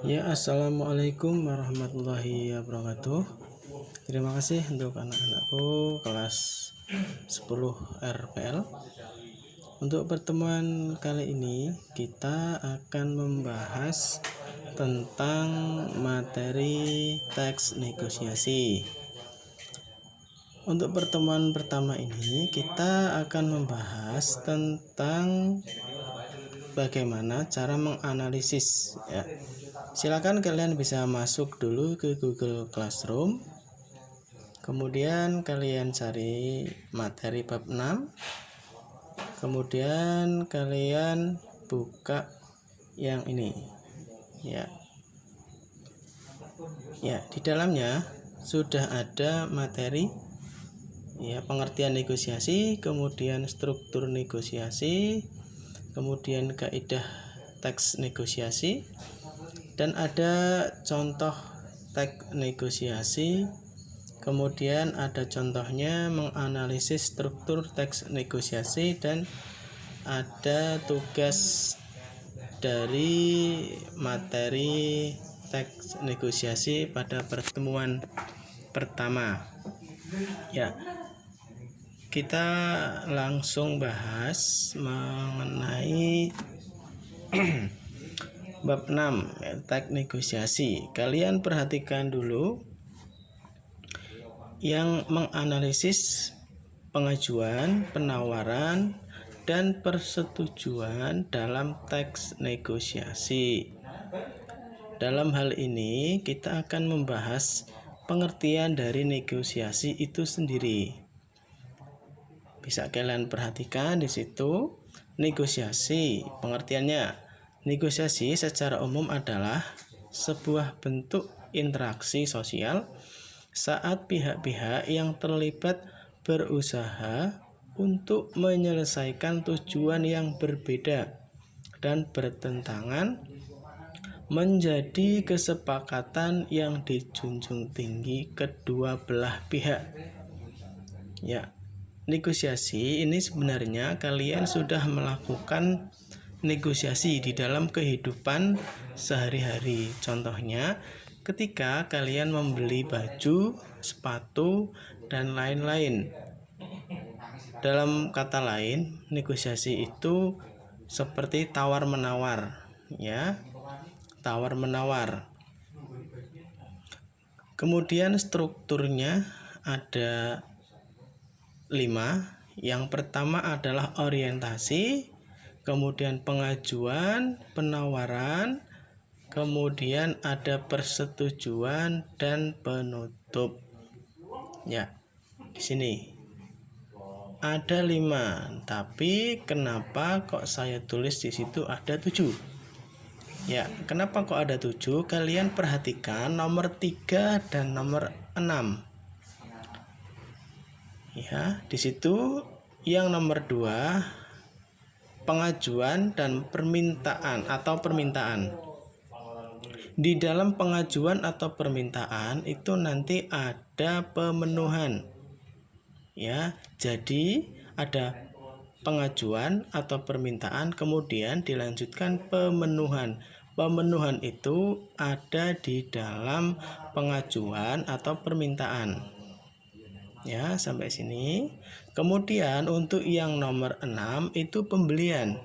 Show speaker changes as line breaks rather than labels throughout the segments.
Ya, assalamualaikum warahmatullahi wabarakatuh. Terima kasih untuk anak-anakku kelas 10 RPL. Untuk pertemuan kali ini kita akan membahas tentang materi teks negosiasi. Untuk pertemuan pertama ini kita akan membahas tentang bagaimana cara menganalisis ya. Silakan kalian bisa masuk dulu ke Google Classroom. Kemudian kalian cari materi bab 6. Kemudian kalian buka yang ini. Ya. Ya, di dalamnya sudah ada materi ya, pengertian negosiasi, kemudian struktur negosiasi, kemudian kaidah teks negosiasi, dan ada contoh teks negosiasi. Kemudian ada contohnya menganalisis struktur teks negosiasi, dan ada tugas dari materi teks negosiasi pada pertemuan pertama. Ya, kita langsung bahas mengenai bab 6 teks negosiasi. Kalian perhatikan dulu yang menganalisis pengajuan, penawaran, dan persetujuan dalam teks negosiasi. Dalam hal ini kita akan membahas pengertian dari negosiasi itu sendiri. Bisa kalian perhatikan di situ negosiasi. Pengertiannya, negosiasi secara umum adalah sebuah bentuk interaksi sosial saat pihak-pihak yang terlibat berusaha untuk menyelesaikan tujuan yang berbeda dan bertentangan menjadi kesepakatan yang dijunjung tinggi kedua belah pihak. Ya, negosiasi ini sebenarnya kalian sudah melakukan negosiasi di dalam kehidupan sehari-hari. Contohnya, ketika kalian membeli baju, sepatu, dan lain-lain. Dalam kata lain, negosiasi itu seperti tawar-menawar, ya. Tawar-menawar. Kemudian strukturnya ada 5. Yang pertama adalah orientasi, kemudian pengajuan, penawaran, kemudian ada persetujuan dan penutup. Ya, di sini ada 5, tapi kenapa kok saya tulis di situ ada 7? Ya, kenapa kok ada 7? Kalian perhatikan nomor 3 dan nomor 6. Ya, di situ yang nomor 2 pengajuan dan permintaan atau permintaan. Di dalam pengajuan atau permintaan itu nanti ada pemenuhan. Ya, jadi ada pengajuan atau permintaan, kemudian dilanjutkan pemenuhan. Pemenuhan itu ada di dalam pengajuan atau permintaan. Ya, sampai sini. Kemudian untuk yang nomor 6 itu pembelian.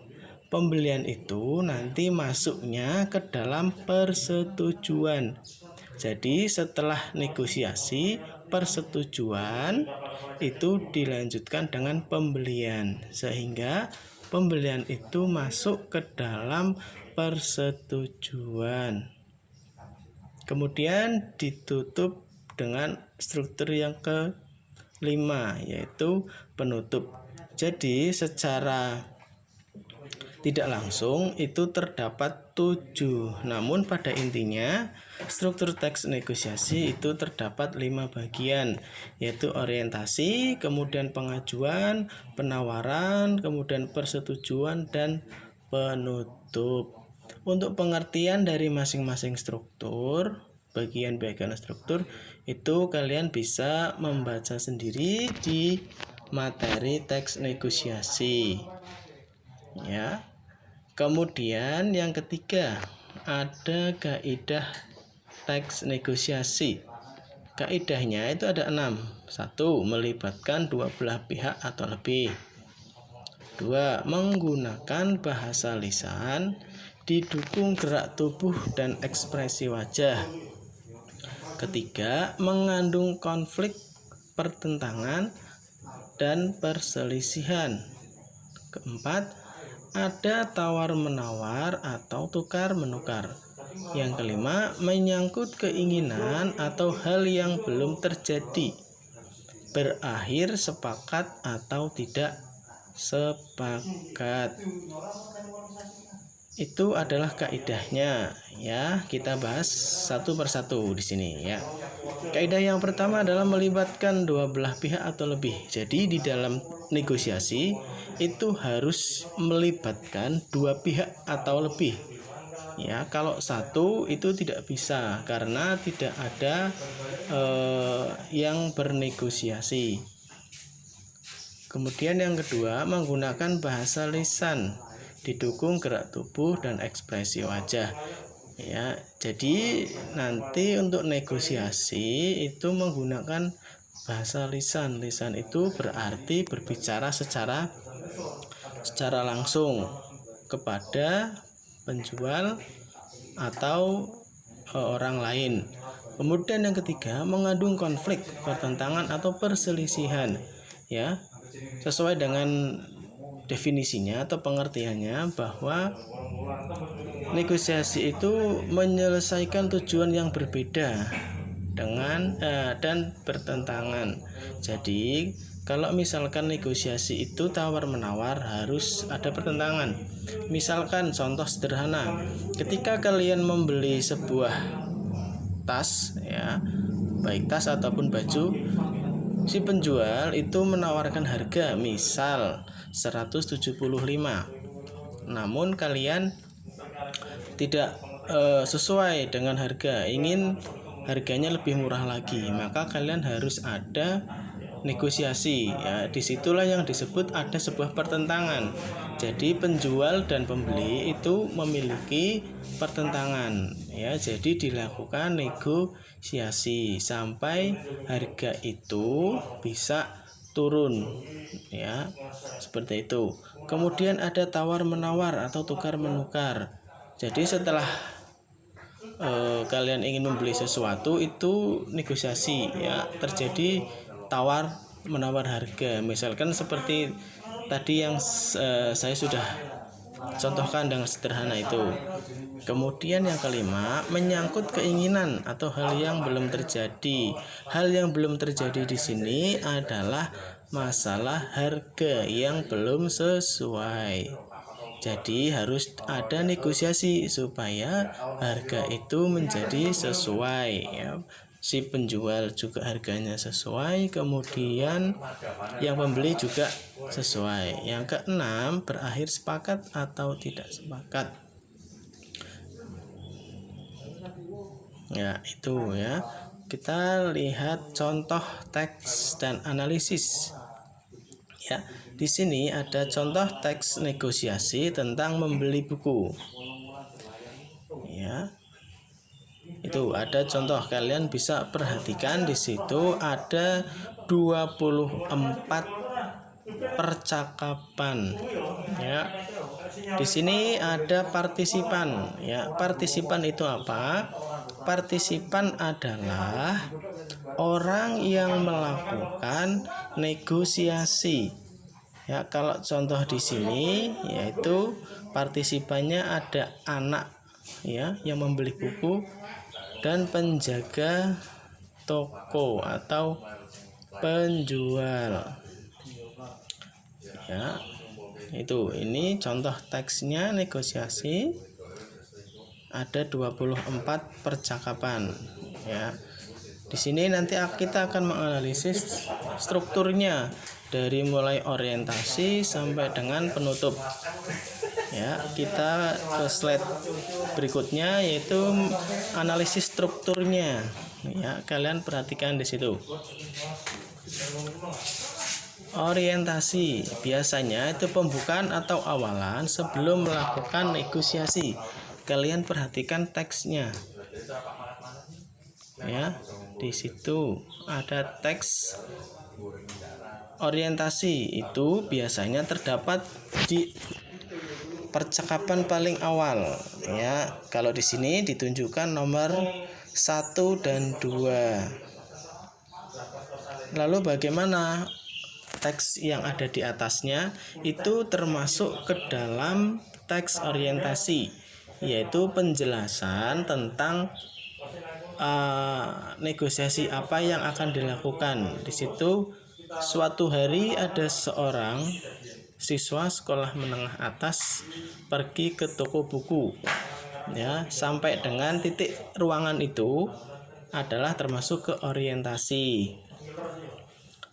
Pembelian itu nanti masuknya ke dalam persetujuan. Jadi setelah negosiasi, persetujuan itu dilanjutkan dengan pembelian, sehingga pembelian itu masuk ke dalam persetujuan. Kemudian ditutup dengan struktur yang ke-5, yaitu penutup. Jadi secara tidak langsung itu terdapat 7. Namun pada intinya struktur teks negosiasi itu terdapat 5 bagian, yaitu orientasi, kemudian pengajuan, penawaran, kemudian persetujuan, dan penutup. Untuk pengertian dari masing-masing struktur, bagian-bagian struktur itu kalian bisa membaca sendiri di materi teks negosiasi. Ya. Kemudian yang ketiga ada kaidah teks negosiasi. Kaidahnya itu ada 6. 1. Melibatkan dua belah pihak atau lebih. 2. Menggunakan bahasa lisan didukung gerak tubuh dan ekspresi wajah. 3. Mengandung konflik, pertentangan, dan perselisihan. 4. Ada tawar-menawar atau tukar-menukar. Yang 5. Menyangkut keinginan atau hal yang belum terjadi. Berakhir sepakat atau tidak sepakat. Itu adalah kaidahnya ya. Kita bahas satu persatu di sini ya. Kaidah yang pertama adalah melibatkan dua belah pihak atau lebih. Jadi di dalam negosiasi itu harus melibatkan dua pihak atau lebih. Ya, kalau satu itu tidak bisa karena tidak ada yang bernegosiasi. Kemudian yang kedua, menggunakan bahasa lisan didukung gerak tubuh dan ekspresi wajah. Ya, jadi nanti untuk negosiasi itu menggunakan bahasa lisan. Lisan itu berarti berbicara secara langsung kepada penjual atau orang lain. Kemudian yang ketiga, mengandung konflik, pertentangan atau perselisihan. Ya, sesuai dengan definisinya atau pengertiannya bahwa negosiasi itu menyelesaikan tujuan yang berbeda dengan dan bertentangan. Jadi kalau misalkan negosiasi itu tawar-menawar harus ada pertentangan. Misalkan contoh sederhana, ketika kalian membeli sebuah tas ya, baik tas ataupun baju, si penjual itu menawarkan harga misal 175. Namun kalian tidak sesuai dengan harga, ingin harganya lebih murah lagi, maka kalian harus ada negosiasi ya. Disitulah yang disebut ada sebuah pertentangan. Jadi penjual dan pembeli itu memiliki pertentangan ya. Jadi dilakukan negosiasi sampai harga itu bisa turun ya, seperti itu. Kemudian ada tawar-menawar atau tukar-menukar. Jadi setelah kalian ingin membeli sesuatu itu negosiasi ya, terjadi tawar menawar harga. Misalkan seperti tadi yang saya sudah contohkan dengan sederhana itu. Kemudian yang kelima, menyangkut keinginan atau hal yang belum terjadi. Hal yang belum terjadi di sini adalah masalah harga yang belum sesuai. Jadi harus ada negosiasi supaya harga itu menjadi sesuai ya. Si penjual juga harganya sesuai, kemudian yang pembeli juga sesuai. Yang keenam, berakhir sepakat atau tidak sepakat. Ya, itu ya. Kita lihat contoh teks dan analisis. Ya, di sini ada contoh teks negosiasi tentang membeli buku. Ya. Itu ada contoh, kalian bisa perhatikan di situ ada 24 percakapan ya. Di sini ada partisipan ya. Partisipan itu apa? Partisipan adalah orang yang melakukan negosiasi. Ya, kalau contoh di sini yaitu partisipannya ada anak ya yang membeli buku dan penjaga toko atau penjual. Ya, itu ini contoh teksnya negosiasi. Ada 24 percakapan ya. Di sini nanti kita akan menganalisis strukturnya dari mulai orientasi sampai dengan penutup. Ya, kita ke slide berikutnya yaitu analisis strukturnya. Ya, kalian perhatikan di situ. Orientasi biasanya itu pembukaan atau awalan sebelum melakukan negosiasi. kalian perhatikan teksnya. Ya, di situ ada teks orientasi, itu biasanya terdapat di percakapan paling awal. Ya, kalau di sini ditunjukkan nomor 1 dan 2. Lalu bagaimana teks yang ada di atasnya? Itu termasuk ke dalam teks orientasi, yaitu penjelasan tentang negosiasi apa yang akan dilakukan. Di situ suatu hari ada seorang siswa sekolah menengah atas pergi ke toko buku. Ya, sampai dengan titik ruangan itu adalah termasuk ke orientasi.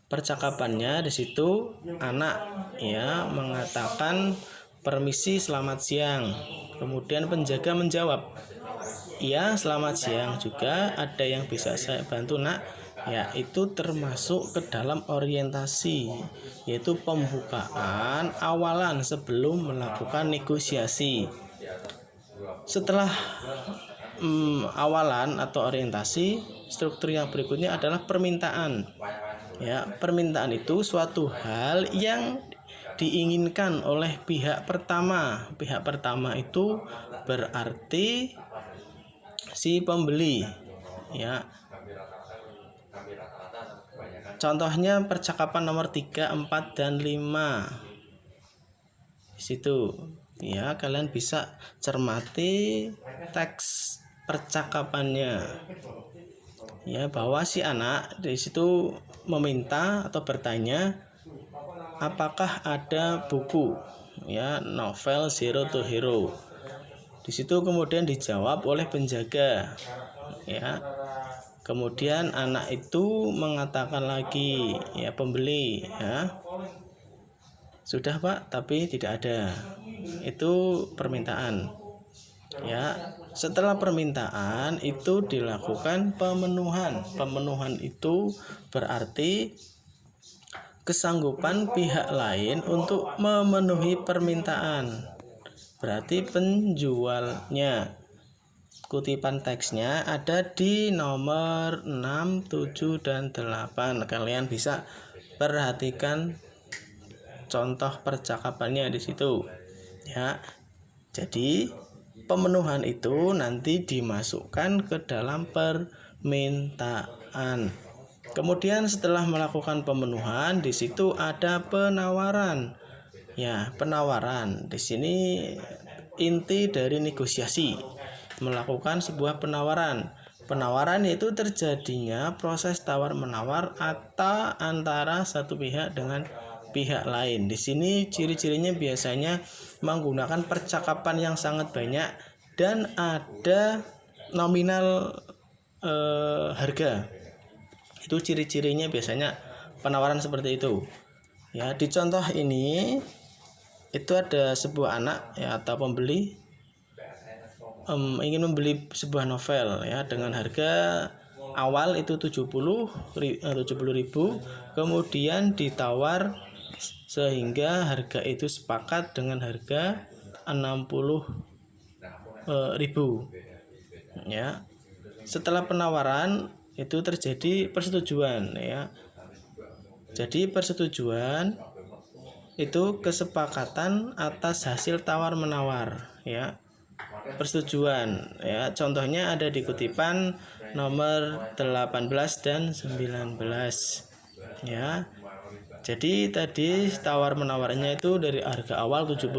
Percakapannya di situ anak ya mengatakan permisi selamat siang. Kemudian penjaga menjawab, "Iya, selamat siang juga. Ada yang bisa saya bantu, Nak?" Ya, itu termasuk ke dalam orientasi, yaitu pembukaan awalan sebelum melakukan negosiasi. Setelah awalan atau orientasi, struktur yang berikutnya adalah permintaan. Ya, permintaan itu suatu hal yang diinginkan oleh pihak pertama. Pihak pertama itu berarti si pembeli. Ya. Contohnya percakapan nomor 3, 4 dan 5. Di situ ya kalian bisa cermati teks percakapannya. Ya, bahwa si anak di situ meminta atau bertanya apakah ada buku ya novel Zero to Hero. Di situ kemudian dijawab oleh penjaga. Ya. Kemudian anak itu mengatakan lagi ya pembeli ya. Sudah Pak, tapi tidak ada. Itu permintaan. Ya, setelah permintaan itu dilakukan pemenuhan. Pemenuhan itu berarti kesanggupan pihak lain untuk memenuhi permintaan. Berarti penjualnya. Kutipan teksnya ada di nomor 6, 7 dan 8. Kalian bisa perhatikan contoh percakapannya di situ. Ya. Jadi pemenuhan itu nanti dimasukkan ke dalam permintaan. Kemudian setelah melakukan pemenuhan, di situ ada penawaran. Ya, penawaran. Di sini inti dari negosiasi, melakukan sebuah penawaran. Penawaran itu terjadinya proses tawar-menawar atau antara satu pihak dengan pihak lain. Di sini ciri-cirinya biasanya menggunakan percakapan yang sangat banyak dan ada nominal harga. Itu ciri-cirinya biasanya penawaran seperti itu. Ya, di contoh ini itu ada sebuah anak ya atau pembeli ingin membeli sebuah novel ya dengan harga awal itu 70.000, kemudian ditawar sehingga harga itu sepakat dengan harga 60.000. Ya. Setelah penawaran itu terjadi persetujuan ya. Jadi persetujuan itu kesepakatan atas hasil tawar-menawar ya. Persetujuan ya, contohnya ada di kutipan nomor 18 dan 19 ya. Jadi tadi tawar-menawarnya itu dari harga awal 70.000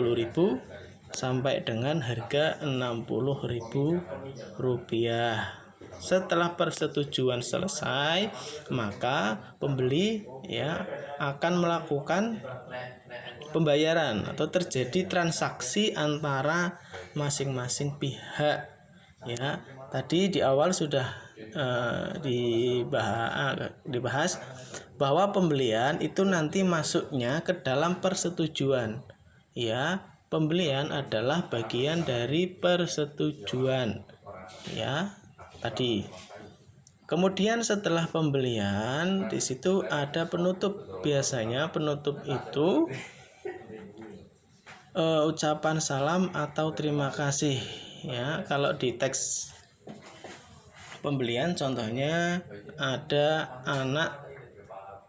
sampai dengan harga 60.000 rupiah. Setelah persetujuan selesai, maka pembeli ya akan melakukan pembayaran atau terjadi transaksi antara masing-masing pihak ya. Tadi di awal sudah dibahas bahwa pembelian itu nanti masuknya ke dalam persetujuan ya. Pembelian adalah bagian dari persetujuan ya tadi. Kemudian setelah pembelian di situ ada penutup. Biasanya penutup itu ucapan salam atau terima kasih ya. Kalau di teks pembelian contohnya ada anak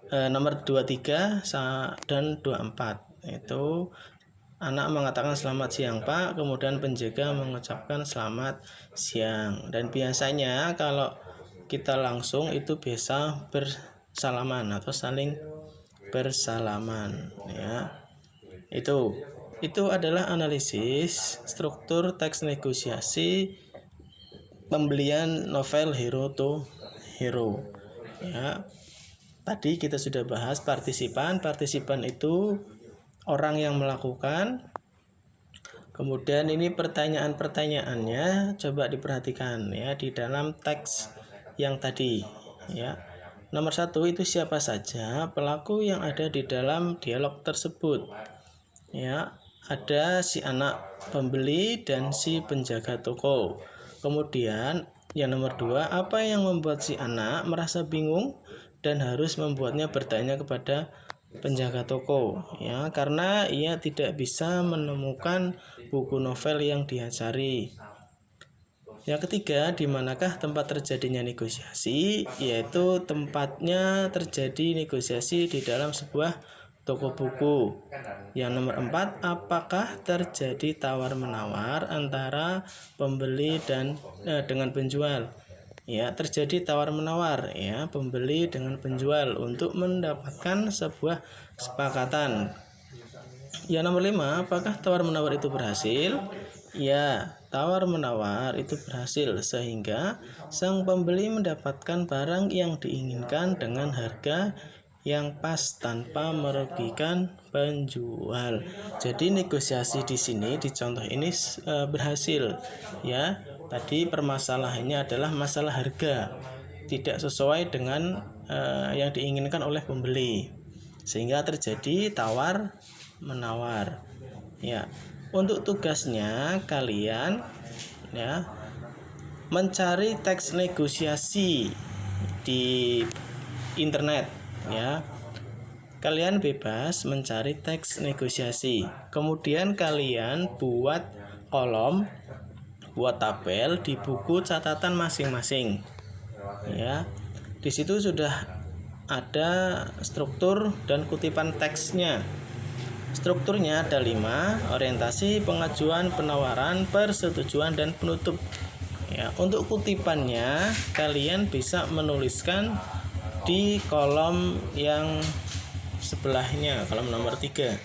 nomor 23 dan 24. Itu anak mengatakan selamat siang Pak, kemudian penjaga mengucapkan selamat siang. Dan biasanya kalau kita langsung itu biasa bersalaman atau saling bersalaman, ya. Itu adalah analisis struktur teks negosiasi pembelian novel Hero to Hero, ya. Tadi kita sudah bahas partisipan. Partisipan itu orang yang melakukan. Kemudian ini pertanyaan-pertanyaannya coba diperhatikan, ya, di dalam teks yang tadi, ya. Nomor 1 itu siapa saja pelaku yang ada di dalam dialog tersebut, ya. Ada si anak pembeli dan si penjaga toko. Kemudian yang nomor 2, apa yang membuat si anak merasa bingung dan harus membuatnya bertanya kepada penjaga toko, ya, karena ia tidak bisa menemukan buku novel yang dia cari. Yang ketiga, di manakah tempat terjadinya negosiasi? Yaitu tempatnya terjadi negosiasi di dalam sebuah toko buku. Yang nomor 4, apakah terjadi tawar-menawar antara pembeli dan dengan penjual? Ya, terjadi tawar-menawar, ya, pembeli dengan penjual untuk mendapatkan sebuah kesepakatan. Yang nomor 5, apakah tawar-menawar itu berhasil? Ya, tawar-menawar itu berhasil sehingga sang pembeli mendapatkan barang yang diinginkan dengan harga yang pas tanpa merugikan penjual. Jadi negosiasi di sini di contoh ini berhasil, ya. Tadi permasalahannya adalah masalah harga, tidak sesuai dengan yang diinginkan oleh pembeli, sehingga terjadi tawar menawar, ya. Untuk tugasnya kalian, ya, mencari teks negosiasi di internet, ya. Kalian bebas mencari teks negosiasi. Kemudian kalian buat kolom, buat tabel di buku catatan masing-masing, ya. Di situ sudah ada struktur dan kutipan teksnya. Strukturnya ada 5: orientasi, pengajuan, penawaran, persetujuan, dan penutup. Ya, untuk kutipannya kalian bisa menuliskan di kolom yang sebelahnya, kolom nomor 3.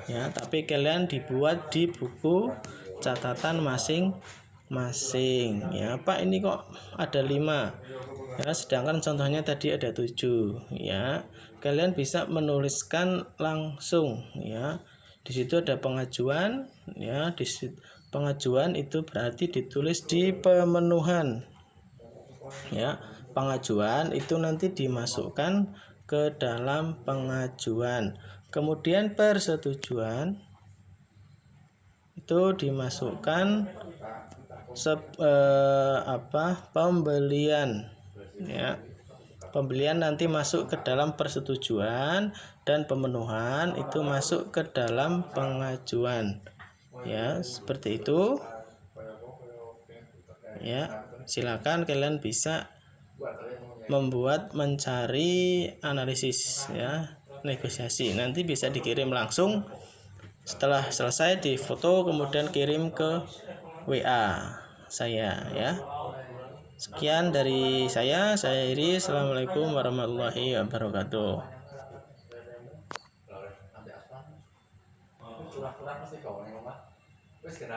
Ya, tapi kalian dibuat di buku catatan masing-masing. Ya, Pak, ini kok ada 5. Ya, sedangkan contohnya tadi ada 7, ya. Kalian bisa menuliskan langsung, ya. Di situ ada pengajuan, ya. Di situ pengajuan itu berarti ditulis di pemenuhan, ya. Pengajuan itu nanti dimasukkan ke dalam pengajuan. Kemudian persetujuan itu dimasukkan pembelian, ya. Pembelian nanti masuk ke dalam persetujuan dan pemenuhan itu masuk ke dalam pengajuan, ya, seperti itu, ya. Silakan kalian bisa mencari analisis, ya, negosiasi. Nanti bisa dikirim langsung setelah selesai, di foto kemudian kirim ke WA saya, ya. Sekian dari saya Iri. Assalamualaikum warahmatullahi wabarakatuh.